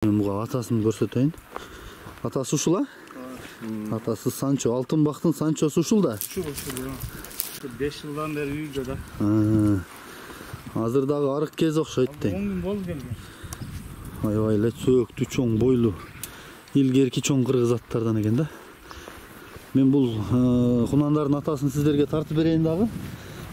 Буга атасын көрсөтөйүн. Атасы ушул а? Атасы Санчо, алтын бактын Санчосу ушул да. Ушул. 5 жылдан бери үйдө да. Азыр дагы арык кез окшойт дейм. 10 күн болду келген. Аябай эле сөөктүү, чоң бойлуу, илгерки чоң кыргыз аттардан экен да. Мен бул кунандардын атасын сиздерге тартып берейин дагы.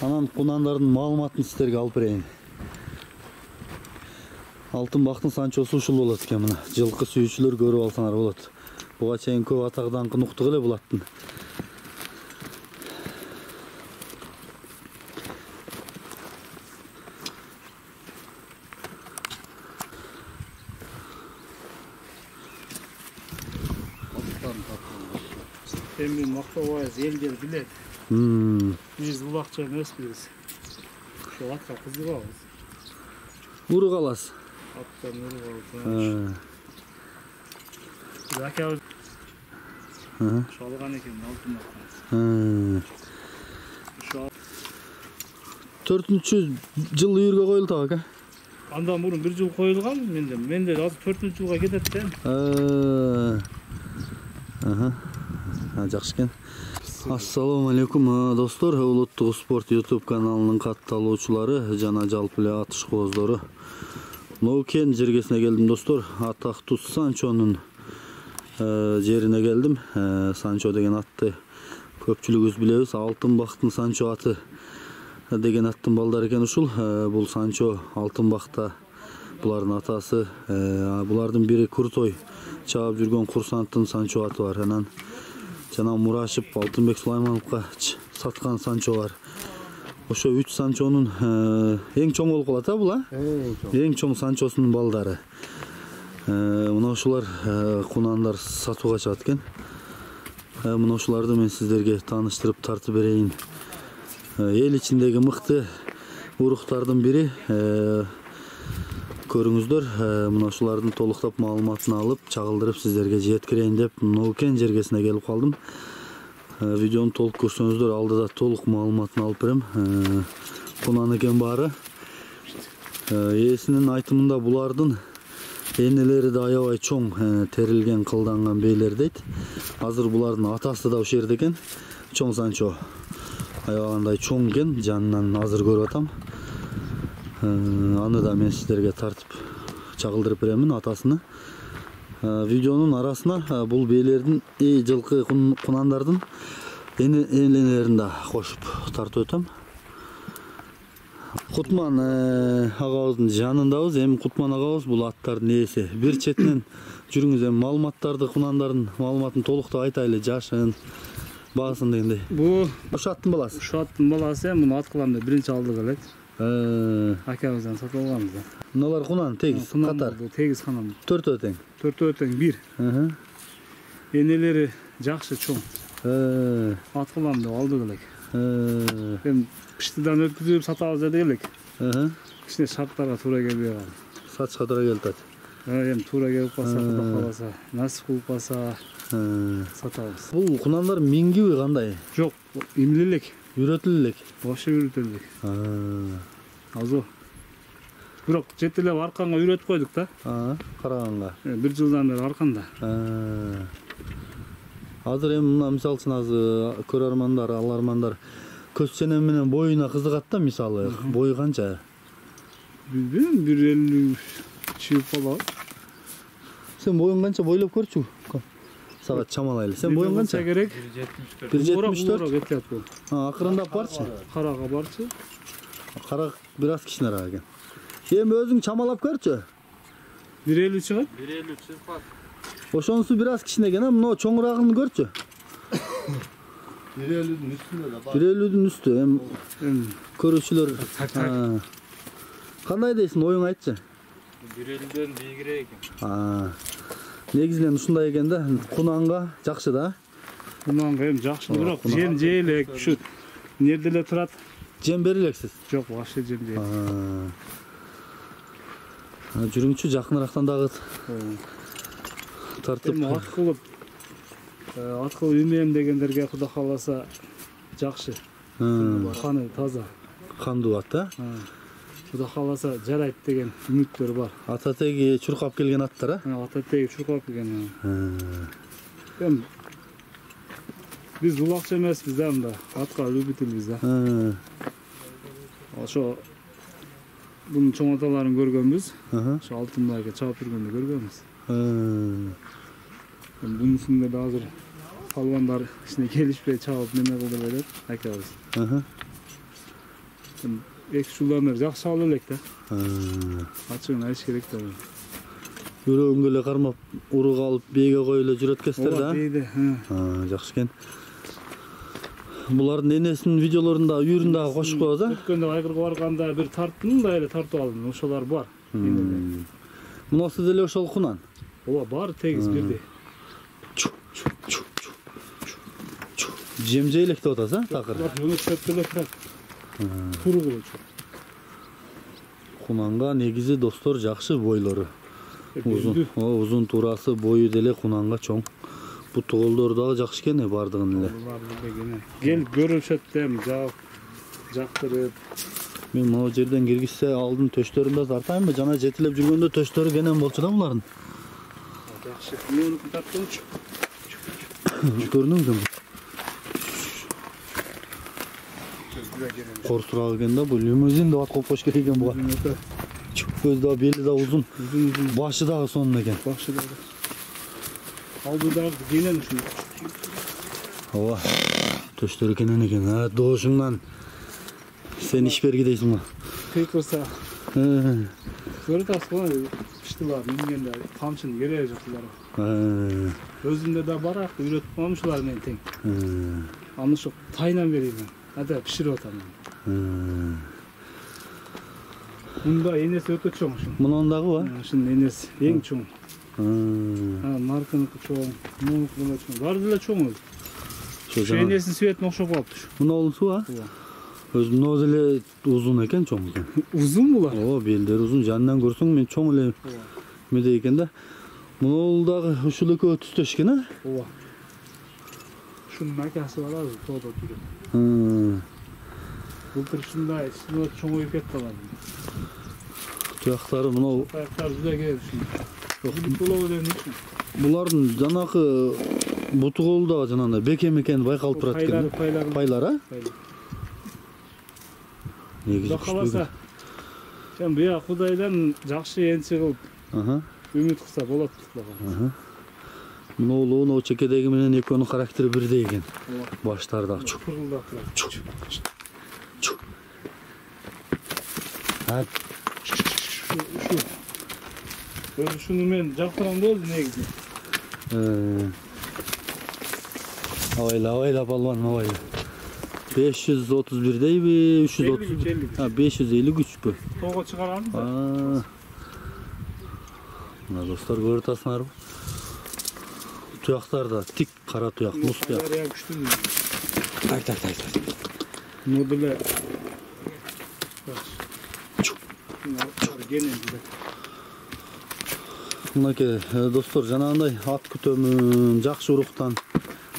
Анан кунандардын маалыматын сиздерге алып берейин. Алтын бактын Санчосу ушул болот экен мына. Жылкы сүйүүчүлөр көрүп алсаңар болот. Буга чейин көп атак даңкын уктук эле бул аттын. Эми мактабайбыз, элдер билет. Биз бул акчаны эмеспиз. Ошо атка кызыгабыз. Урук аласыз. Аттан урук алып. Акабыз ошо алган экен алтын бактан. 4-жыл үйүргө коюлду ака. Андан мурун 1 жыл коюлган менде азыр 4-жылга кетет да. Жакшы экен. Ассаламу алейкум достор, Улуттук спорт YouTube каналынын катталуучулары жана жалпы эле атыш кооздору. Ноукен жергесине келдим достор. Атактуу Санчонун жерине келдим. Санчо деген атты көпчүлүгүбүз билебиз. Алтын бактын Санчо аты деген аттын балдары экен ушул. Бул Санчо алтын бакта булардын атасы. Булардын бири Куртой чаап жүргөн курсанттын Санчо аты бар. Анан жана Мурашев Алтынбек Сулаймановго саткан Санчо бар. Ошо 3 Санчонун эң чоң болуп калат бул а? Эң чоң Санчосунун балдары. Мына ушулар кунандар сатууга чыгат экен. Мына ушуларды мен сиздерге тааныштырып тартып берейин. Эл ичиндеги мыкты уруктардын бири. Көрүңүздөр, мына ушулардын толуктап маалыматын алып, чагылдырып сиздерге жеткирейин деп Ноукен жергесине келип калдым. Видеону толук көрсөңүздөр, алдыда толук маалыматын алып берем. Кунан экен баары. Ээсинин айтымында булардын энелери да аябай чоң, терилген, кылданган бейлер дейт. Азыр булардын атасы да ошол жерде экен. Чоң Санчо. Аябагандай чоң экен, жанынан азыр көрүп атам. Аны да мен сиздерге тартып чагылдырып беремин атасыны. Видеонун арасына бул бейлердин жылкы кунандардын энелерин да кошуп тартып өтөм. Кутман агабыздын жанындабыз. Эми Кутман агабыз бул аттардын ээси. Бир четинен жүрүңүз, эми маалыматтарды кунандардын маалыматын толуктап айтайлы, жашын, баасын дегендей. Бул ошо аттын баласы. Ошо аттын баласы, муну ат кыламда биринчи алдык элек. Акабыздан сатып алганбыз да. Мыналар кунан тегиз катар. Тегиз кунан. Төртөө тең. Төртөө тең бир. Энелери жакшы чоң. Ат кыламда алдык элек. Эми кыштыдан өткүзүп сатабыз дедик элек. Кичине шарттарга туура келбей калды. Сатышка туура келип атат. Эми туура келип калса, Кудай кааласа, насип кылып калса сатабыз. Бул кунандар мингиби кандай? Жок, имли элек. Үйрөтүлө элек. Ошо үйрөтүлдүк. Азо. Бирок жетелеп арканга үйрөтүп койдук да. Караганга. 1 жылдан бери арканда. Азыр эми мына мисалы үчүн азыр көрөрмандар, алармандар көз ченем менен боюна кызыгат да, мисалы. Бою канча? Билбейм, 150 чыгып калат. Сен боюң канча, бойлоп көрчү. Сага чамалайлы. Сен боюң канча? Керек. 174. Акырындап барчы. Карага барчы. Кара бир аз кичинераак экен. Эми өзүң чамалап көрчү. 150 чыгат. 150 чыгат. Ошонусу бир аз кичине экен, мына чоңурагын көрчү. 150-дүн үстүндө да бар. 150-дүн үстү. Эми көрүүчүлөр кандай дейсиң, оюң айтчы. 150-дөн бийигирээк экен. Негизинен ушундай экен да, кунанга жакшы да. Кунанга эми жакшы, бирок жем жээлек, ушу нерде эле турат. Жем берилексиз? Жок, вообще жем жейт. Жүрүңчү жакынырактан дагы тартып. Эми ат кылып үймөйм дегендерге Кудай кааласа жакшы. Каны таза. Кандуу ат да? Құда қаласа жарайды деген үміттер бар. Ататеги чуркап келген аттар, а? Ата тегі чуркап келген. Эми biz улакчы эмеспиз да анда, атка любительбиз да. Ошо bunun чоң аталарын көргөнбүз. Ошо алтын майга чаап жүргөндө көргөнбүз. Bunusunda da hazır palvanlar içine gelişmeye çağırıp neme kıldır verir. Akabız. Ek şulanır, жақсы алып элек да. Ачыгын айш керек да. Өрөңгөлө кармап, урук алып бейге коюлуп жүрөт экенсиздер да? Ооба, бейде. Жакшы экен. Булардын энесинин видеолорунда үйүрүн дагы кошуп коебуз, а? Өткөндө айгырга барганда бир тарттым да эле тартып алдым. Ошолар бар. Мунусу деле ошол кунан. Ооба, бар тегиз бирдей. Жемже электеп атасыз, а? Такыр. Муну чөптөлө турат. Туру кылып. Кунанга негизи достор жакшы бойлору. Узун турасы, бою деле кунанга чоң. Бу тоголдор дагы жакшы экен бардыгын эле. Келип көрүшөт дем, жактырып. Мен могу жерден киргизсе алдын төштөрүн да тартайынбы? Жана жетилеп жүргөндө төштөрү кенен болчу да булардын. Жакшы. Муну тартымчы. Көрдүңүзбү? Корсурак экен да, бул лимузин деп ат коюп коюш керек экен буга. Көз да, бели да узун. Башы дагы сонун экен. Башы дагы. Алды дагы кенен ушул. Ооба. Төштөрү кенен экен. Доошуңдан сен иш берги дейсиң го. Кыйкырса. Көрүп атасың, пиштилар мингенде камчын кереги жок булар. Өзүмдө да бар, үйрөтүп алмышылар менен тең. Аны ошо тайнан берейин. Ада пиширип атам. Мында энеси өтө чоң ушун. Мунун дагы ба? Ушунун энеси эң чоң. Марканыкы чоң, мунуку да чоң. Баары деле чоң өзү. Ошо энесинин светине окшоп калыптыр. Муну а? Өзүнүн өзү эле узун экен, чоң экен. Узун булар? Ооба, белдери узун. Жанынан көрсөң мен чоң эле медей экен да. Муну дагы ушул экөө түстөшкөн, а? Ооба. Ушунун акасы бар азыр тоодо жүрөт. Былтыр ушундай чоңоюп кетти алар. Туяктары мынау аяктары жүзө келет ушун. Булардын жанакы буту колдо жанагындай бекем экени байкалып турат экен. Пайлар, а? Негизи каласа, сен буя Кудайдан жакшы энчи кылып, үмүт кылса болот дагы. Мынау чекедеги менен экөөнүн характери бирдей экен. Баштары дагы чукурулдап турат. Ушуну мен жактырам да өзү негизи. Абайла балбан, абайла. 531 дейби, 330. 553 бу. Тоого чыгарам. Мына достор көрүп атасыңарбы? Туяктар да тик кара туяк, муз туяк. Так. Ну деле. Мынакей достор, жанагындай ат күтөмүн, жакшы уруктан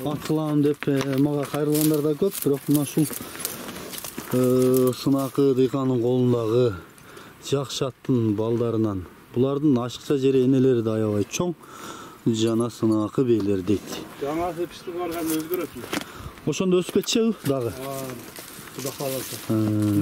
ат кылам деп мага кайрылгандар да көп, бирок мына ушул сынакы дыйкандын колундагы жакшы аттын балдарынан булардын ашыкча жери энелери да аябай чоң, жана сынакы бейлер дейт. Жаңасы пиштип барганда өзгөрөт. Ошондо өсүп кетчеби дагы? Куда каласа.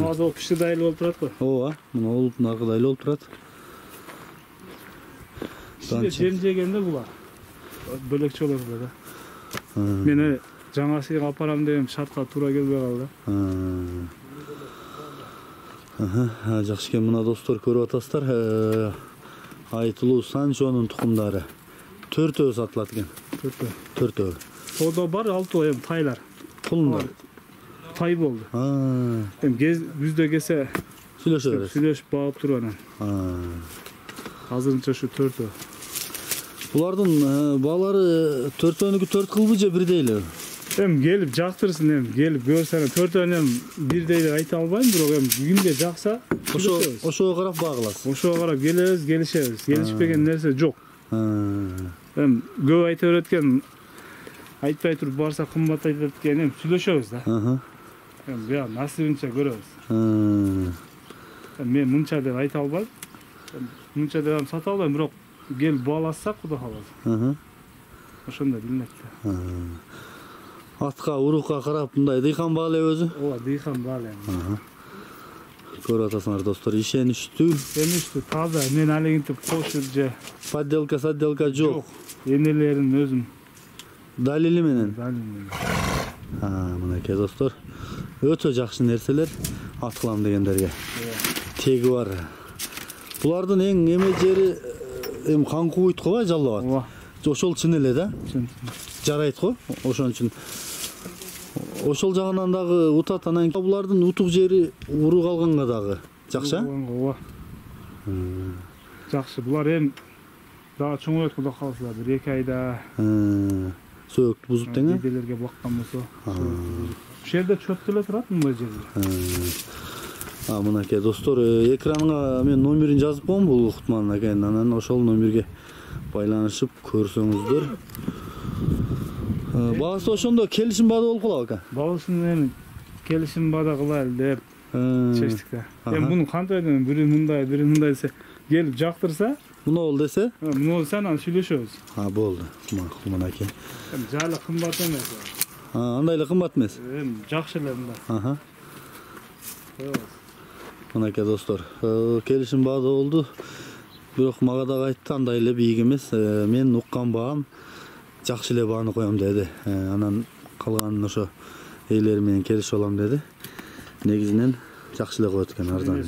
Мазо пишти дайыл болуп турат го. Ооба, мына ол нагыдайлы болуп турат. Жем жегенде булар. Бөлөкчө болот да. Мен жаңасы апарам дегем шартка туура келбей калды. Жакшы экен, мына достор көрүп атасыздар. Айтылуу Санчонун тукумдары 4 сатылат экен. 4. Тоодо бар 6 эми тайлар. Кулундар. Тай болду. Эми жүздө келсе сүйлөшө берет. Сүйлөшүп багып туруп анан. Азырынча ушу 4. Булардын балары 4-өнүкү 4 кылбы же бирдей эле? Эми келип жактырсын, эми келип көрсөң 4-өн эми бирдей деп айта албайм, бирок эми бүгүндө жакса ошого карап багыласыз. Ошого карап келебиз, келишебиз. Келишпеген нерсе жок. Эми көп айта берет экен, айтпай туруп барса кымбат айтат экен, эми сүйлөшөбүз да. Эми буга насибинче көрөбүз. Мен мынча деп айта албайм. Мынча деп сата албайм, бирок келип бааласак Кудай кааласа. Ошондой билинет. Атка, урукка карап мындай дыйкан баале өзү. Ооба, дыйкан баале. Көрүп атасыңар достор, ишеничтүү. Таза, мен алегинтип кошуп же Подделка жок. Энелерин өзүм Далили менен. далилмен. Мынакей достор. Өтө жакшы нерселер аткылам дегендерге. Теги бар. Булардын эң эме жери каңкуу ит го жаллабат. Ооба. Ошол чын эле да. Жарайт го. Ошон үчүн ошол жагынан дагы утат. Анан булардын утук жери урук алганга дагы жакшы. Ооба. Жакшы. Булар эми дагы чоңойт Кудай кааласа, 1-2 айда Сөйөктү бузуп тең. Деделерге баккан болсо. Бу жерде чөп деле турат мындай жерде. Мынакей достор, экранга мен номерин жазып коем бул Кутман акенин. Анан ошол номерге байланышып көрсөңүздөр. Баасы ошондо келишим баада болуп калабы экен. Баасын эми келишим баада кылайлы деп чечтик да. Эми буну кантип айтам, бири мындай десе, келип жактырса, Муну ол десе? Муну ол сен сүйлөшөбүз. Болду. Мынакей. Эми жайлы кымбат эмес. Андай эле кымбат эмес. Эми жакшы эле мындай. Мынакей достор, келишим баада болду. Бирок мага дагы айтты, андай эле бийик эмес. Мен уккан баам жакшы эле бааны коем деди. Анан калганын ошо ээлери менен келишип алам деди. Негизинен жакшы эле коет экен, арзан.